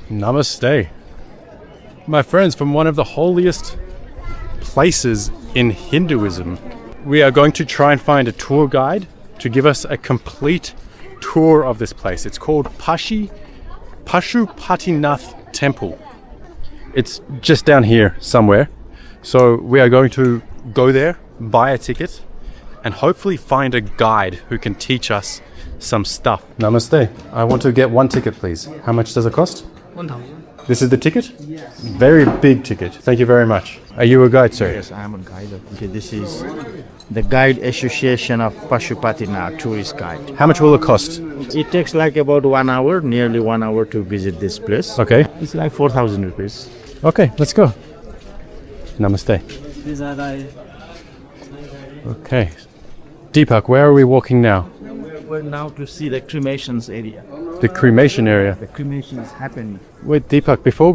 Namaste. My friends, from one of the holiest places in Hinduism, we are going to try and find a tour guide to give us a complete tour of this place. It's called Pashupatinath Temple. It's just down here somewhere. So we are going to go there, buy a ticket, and hopefully find a guide who can teach us some stuff. Namaste. I want to get one ticket, please. How much does it cost? 1,000. This is the ticket? Yes. Very big ticket. Thank you very much. Are you a guide, sir? Yes, I am a guide. Okay, this is the Guide Association of Pashupatinath Tourist Guide. How much will it cost? It takes like about 1 hour, nearly 1 hour to visit this place. Okay. It's like 4,000 rupees. Okay, let's go. Namaste. These are the Okay. Deepak, where are we walking now? We're now to see the cremations area. The cremation area. The cremation is happening. Wait, Deepak, before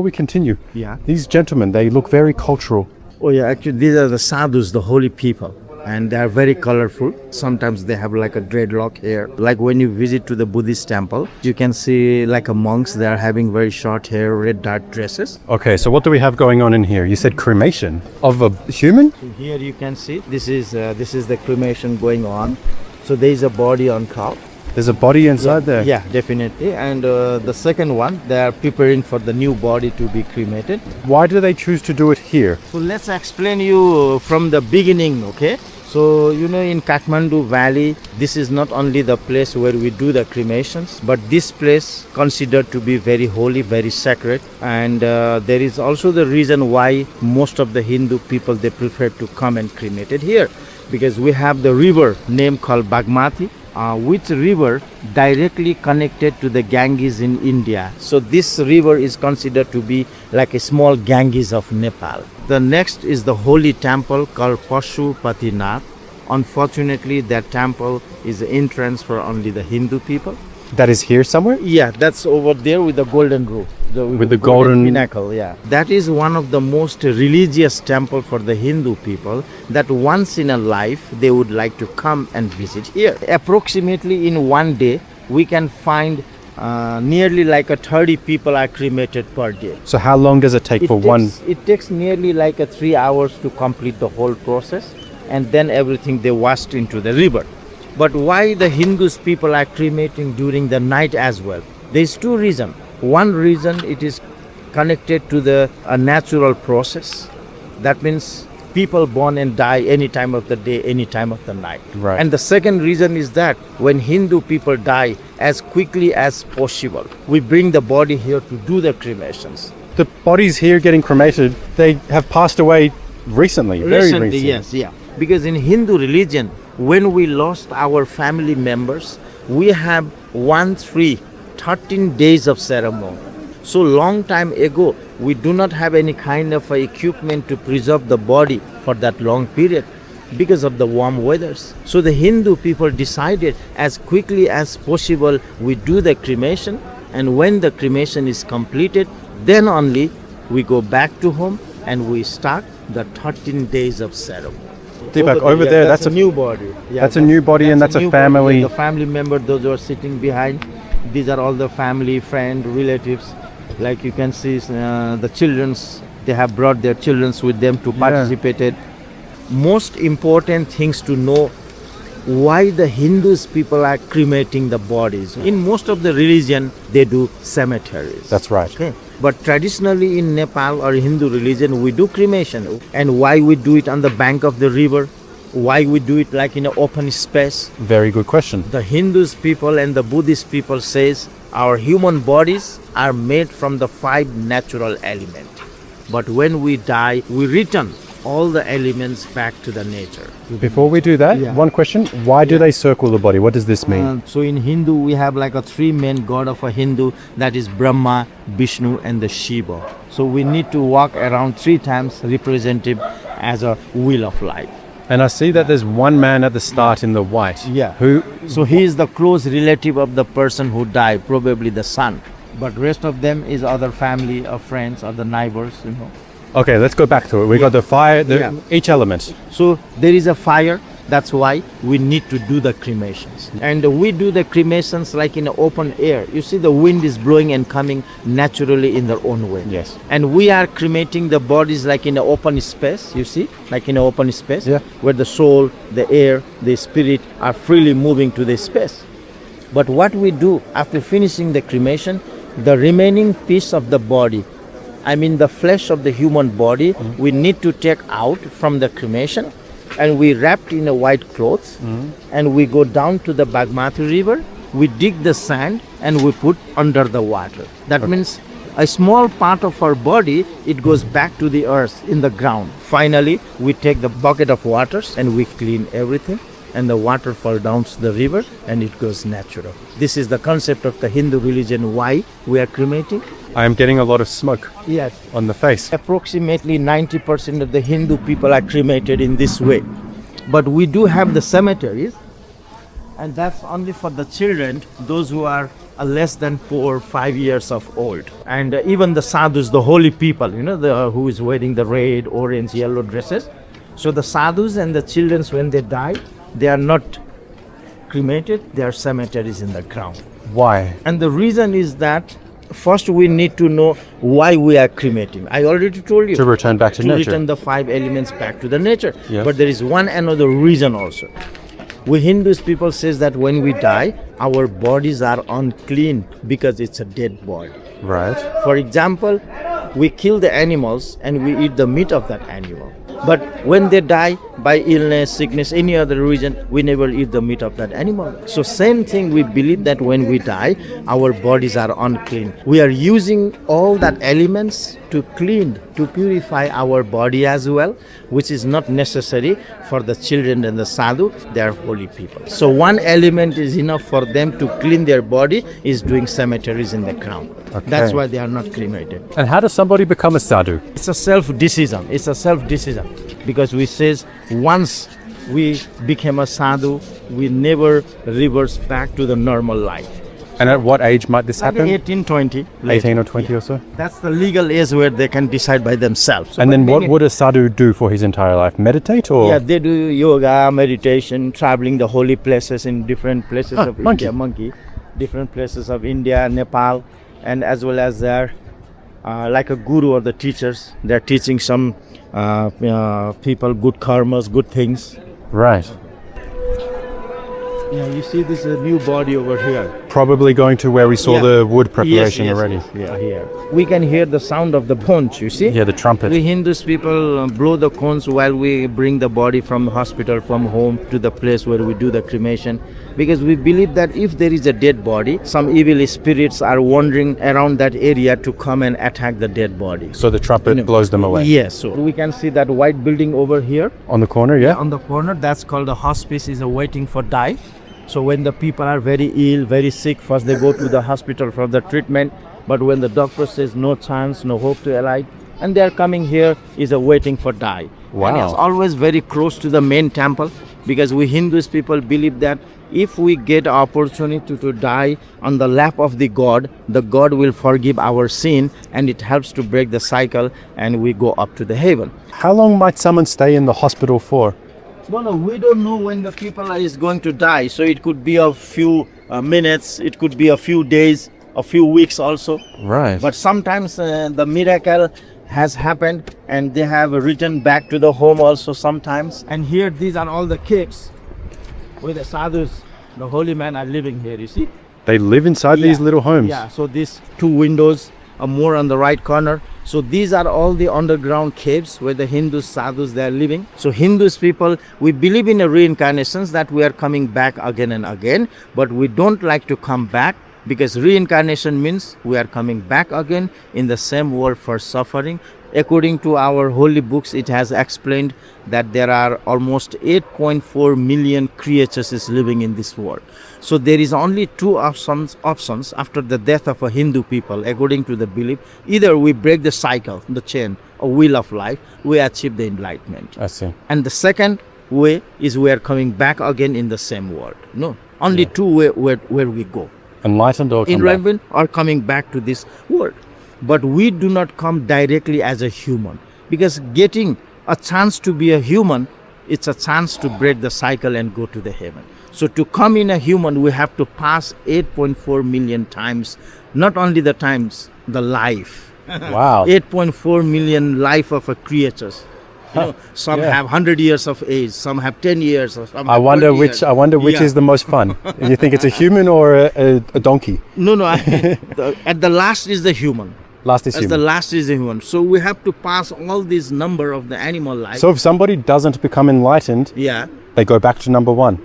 we continue, Yeah. these gentlemen, they look very cultural. Oh yeah, actually these are the sadhus, the holy people. And they are very colorful. Sometimes they have like a dreadlock hair. Like when you visit to the Buddhist temple, you can see like a monks, they are having very short hair, red dark dresses. Okay, so what do we have going on in here? You said cremation of a human? Here you can see this is the cremation going on. So there is a body on top. There's a body inside there? Yeah, definitely. And the second one, they are preparing for the new body to be cremated. Why do they choose to do it here? So let's explain you from the beginning, okay? So, you know, in Kathmandu Valley, this is not only the place where we do the cremations, but this place considered to be very holy, very sacred. And there is also the reason why most of the Hindu people, they prefer to come and cremate it here. Because we have the river name called Bagmati, which river directly connected to the Ganges in India. So this river is considered to be like a small Ganges of Nepal. The next is the holy temple called Pashupatinath. Unfortunately, that temple is the entrance for only the Hindu people. That is here somewhere? Yeah, that's over there with the golden roof. With the golden pinnacle, yeah. That is one of the most religious temple for the Hindu people that once in a life they would like to come and visit here. Approximately in one day, we can find nearly like 30 people are cremated per day. So how long does it take one? It takes nearly like 3 hours to complete the whole process, and then everything they washed into the river. But why the Hindus people are cremating during the night as well? There's two reasons. One reason, it is connected to the natural process. That means people born and die any time of the day, any time of the night. Right. And the second reason is that when Hindu people die, as quickly as possible, we bring the body here to do the cremations. The bodies here getting cremated, they have passed away recently, very recently. Yes, yeah. Because in Hindu religion, when we lost our family members, we have 13 days of ceremony. So long time ago, we do not have any kind of equipment to preserve the body for that long period because of the warm weathers. So the Hindu people decided as quickly as possible we do the cremation, and when the cremation is completed, then only we go back to home and we start the 13 days of ceremony. Deepak, over there, that's a new body. Yeah, that's a new body, and that's a family. The family member, those who are sitting behind, these are all the family, friend, relatives. Like you can see the children's, they have brought their childrens with them to participate. Most important things to know, why the Hindus people are cremating the bodies. In most of the religion, they do cemeteries. That's right. Okay. But traditionally in Nepal or Hindu religion, we do cremation. And why we do it on the bank of the river? Why we do it like in an open space? Very good question. The Hindus people and the Buddhist people says our human bodies are made from the 5 natural elements. But when we die, we return all the elements back to the nature. Before we do that, one question. Why do they circle the body? What does this mean? So in Hindu, we have like a 3 main god of a Hindu, that is Brahma, Vishnu and the Shiva. So we need to walk around 3 times representative as a wheel of life. And I see that there's one man at the start in the white. Yeah. Who? So he is the close relative of the person who died, probably the son. But rest of them is other family or friends or the neighbors, you know. Okay, let's go back to it. We got the fire, each element. So there is a fire That's why we need to do the cremations. And we do the cremations like in open air. You see the wind is blowing and coming naturally in their own way. Yes. And we are cremating the bodies like in an open space, you see, like in an open space, Yeah. where the soul, the air, the spirit are freely moving to the space. But what we do after finishing the cremation, the remaining piece of the body, I mean the flesh of the human body, we need to take out from the cremation, and we wrapped in a white cloth, and we go down to the Bagmati river, we dig the sand and we put under the water. That means a small part of our body, it goes back to the earth in the ground. Finally, we take the bucket of waters and we clean everything, and the water falls down to the river and it goes natural. This is the concept of the Hindu religion, why we are cremating. I am getting a lot of smoke Yes. on the face. Approximately 90% of the Hindu people are cremated in this way. But we do have the cemeteries, and that's only for the children, those who are less than 4 or 5 years of old. And even the sadhus, the holy people, who is wearing the red, orange, yellow dresses. So the sadhus and the children, when they die, they are not cremated, they are cemeteries in the ground. Why? And the reason is that first we need to know why we are cremating. I already told you. To return back to nature. return the 5 elements back to the nature. Yes. But there is one another reason also. We Hindus people says that when we die, our bodies are unclean because it's a dead body. Right. For example, we kill the animals and we eat the meat of that animal. But when they die by illness, sickness, any other reason, we never eat the meat of that animal. So same thing, we believe that when we die, our bodies are unclean. We are using all that elements to clean, to purify our body as well, which is not necessary for the children and the sadhu. They are holy people. So one element is enough for them to clean their body, is doing cemeteries in the ground. Okay. That's why they are not cremated. And how does somebody become a sadhu? It's a self-decision. It's a self-decision. Because we says once we became a sadhu, we never reverse back to the normal life. And at what age might this happen? 18, 20. 18 or 20 or so? That's the legal age where they can decide by themselves. And then what would a sadhu do for his entire life? Meditate or? Yeah, they do yoga, meditation, traveling the holy places in different places of India, different places of India, Nepal, and as well as there, like a guru or the teachers, they're teaching some people good karmas, good things. Right. Yeah, you see this new body over here. Probably going to where we saw Yeah. the wood preparation Yes, already. Yeah, here. We can hear the sound of the bones, you see? Yeah, the trumpet. We Hindus people blow the cones while we bring the body from the hospital, from home to the place where we do the cremation. Because we believe that if there is a dead body, some evil spirits are wandering around that area to come and attack the dead body. So the trumpet blows them away. Yes, so we can see that white building over here. On the corner, yeah? On the corner, that's called the hospice, is a waiting for die. So when the people are very ill, very sick, first they go to the hospital for the treatment. But when the doctor says no chance, no hope to alive, and they are coming here, is a waiting for die. Wow. And it's always very close to the main temple, because we Hindus people believe that if we get opportunity to die on the lap of the God will forgive our sin, and it helps to break the cycle, and we go up to the heaven. How long might someone stay in the hospital for? Well, we don't know when the people is going to die. So it could be a few minutes, it could be a few days, a few weeks also. Right. But sometimes the miracle has happened and they have returned back to the home also sometimes. And here, these are all the caves where the sadhus, the holy men are living here, you see? They live inside these little homes. Yeah, so these 2 windows are more on the right corner. So these are all the underground caves where the Hindus, sadhus, they are living. So Hindus people, we believe in a reincarnations, that we are coming back again and again. But we don't like to come back, because reincarnation means we are coming back again in the same world for suffering. According to our holy books, it has explained that there are almost 8.4 million creatures is living in this world. So there is only 2 options after the death of a Hindu people, according to the belief. Either we break the cycle, the chain, or wheel of life, we achieve the enlightenment. I see. And the second way is we are coming back again in the same world. No, only 2 way where we go. Enlightened or come back? Enlightenment or coming back to this world. But we do not come directly as a human, because getting a chance to be a human it's a chance to break the cycle and go to the heaven. So to come in a human, we have to pass 8.4 million times, not only the times, the life. Wow. 8.4 million life of a creatures. You know, some Yeah. have 100 years of age, some have 10 years, or some I have wonder 20 which. years. I wonder which Yeah. is the most fun. You think it's a human or a donkey? No, at the last is the human. Last is As the human. last is the human. So we have to pass all this number of the animal life. So if somebody doesn't become enlightened, yeah. they go back to number one,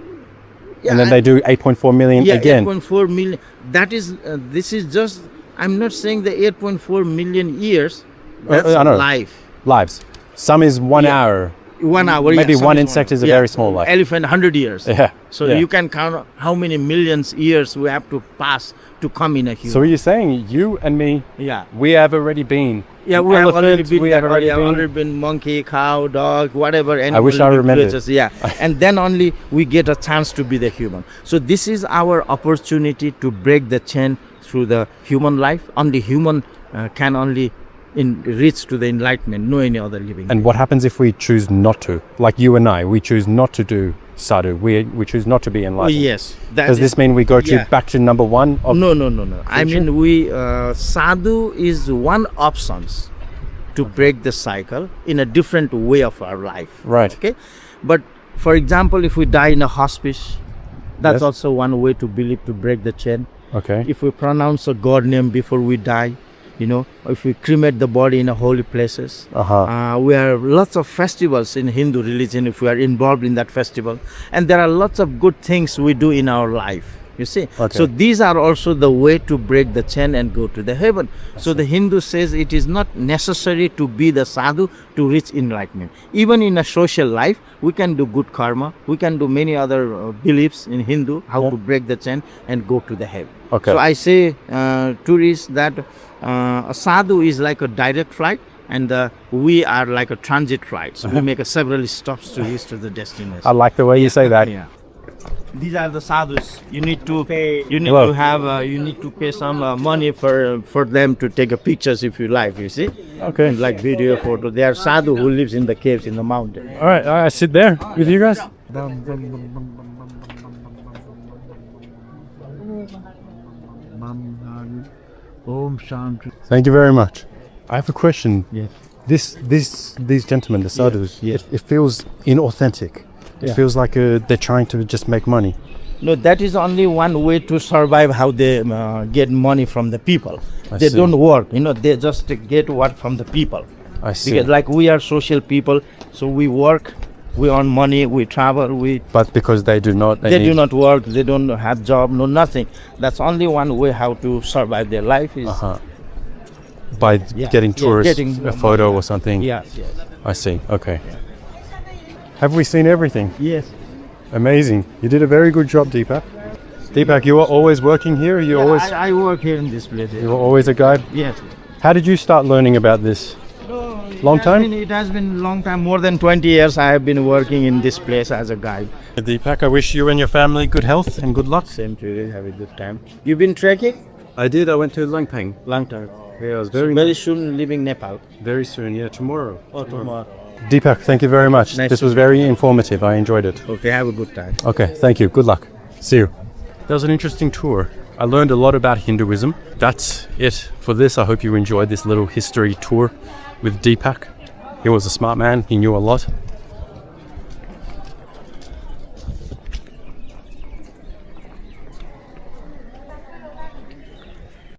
Yeah, and then they do 8.4 million yeah, again. 8.4 million. That is, this is just, I'm not saying the 8.4 million years. That's I know. life. Lives. Some is 1 Yeah. hour. 1 hour. Maybe some one is insect is a yeah. very small life. Elephant, 100 years. Yeah. So yeah. you can count how many millions years we have to pass to come in a human. So you're saying you and me, yeah. we have already been. Yeah, we have already elephants, been, we have already been. already been monkey, cow, dog, whatever. I wish I living remembered. creatures, yeah, and then only we get a chance to be the human. So this is our opportunity to break the chain through the human life. Only human can only reach to the enlightenment, no any other living. And what happens if we choose not to? Like you and I, we choose not to do sadhu. We choose not to be oh enlightened. yes, that Does this mean we go to yeah. back to number one? Of No. I Future? mean, we sadhu is one options to break the cycle in a different way of our life. Right. Okay, but for example, if we die in a hospice, that's Yes. also one way to believe to break the chain. Okay. If we pronounce a God name before we die, you know, if we cremate the body in a holy places. We have lots of festivals in Hindu religion if we are involved in that festival, and there are lots of good things we do in our life, you see. Okay. So these are also the way to break the chain and go to the heaven. So the Hindu says it is not necessary to be the sadhu to reach enlightenment. Even in a social life, we can do good karma, we can do many other beliefs in Hindu how Yeah. to break the chain and go to the heaven. Okay. So I say tourists that a sadhu is like a direct flight, and we are like a transit flight. So we make several stops to reach to the destination. I like the way you say that. Yeah. These are the sadhus. You need to pay. You need Hello. to have. You need to pay some money for them to take a pictures if you like. You see. Okay. Like video, photo. They are sadhu who lives in the caves in the mountain. All right. I sit there with you guys. Om Shanti. Thank you very much. I have a question. Yes. These gentlemen, the sadhus, yes. it feels inauthentic. It Yeah. feels like they're trying to just make money. No, that is only one way to survive. How they get money from the people. They see. don't work. You know, they just get work from the people. I see. Because like we are social people, so we work, we earn money, we travel, But because they do not, they need- do not work, they don't have job, no nothing. That's only one way how to survive their life is by Yeah, getting yeah, tourists getting a photo or something. yes. I see. Okay. Have we seen everything? Yes. Amazing. You did a very good job, Deepak. Deepak, you were always working here. You always I work here in this place. you were always a guide. Yes. How did you start learning about this? Long time? It has been long time, more than 20 years I have been working in this place as a guide. Deepak, I wish you and your family good health and good luck. Same to you, have a good time. You been trekking? I did. I went to Langpang. Long time. Yeah, it was Very soon leaving Nepal. very soon. Yeah, tomorrow. Oh, tomorrow. Deepak, thank you very much. Nice This to was very informative. I enjoyed it. Okay, have a good time. Okay, thank you. Good luck. See you. That was an interesting tour. I learned a lot about Hinduism. That's it for this. I hope you enjoyed this little history tour with Deepak. He was a smart man. He knew a lot.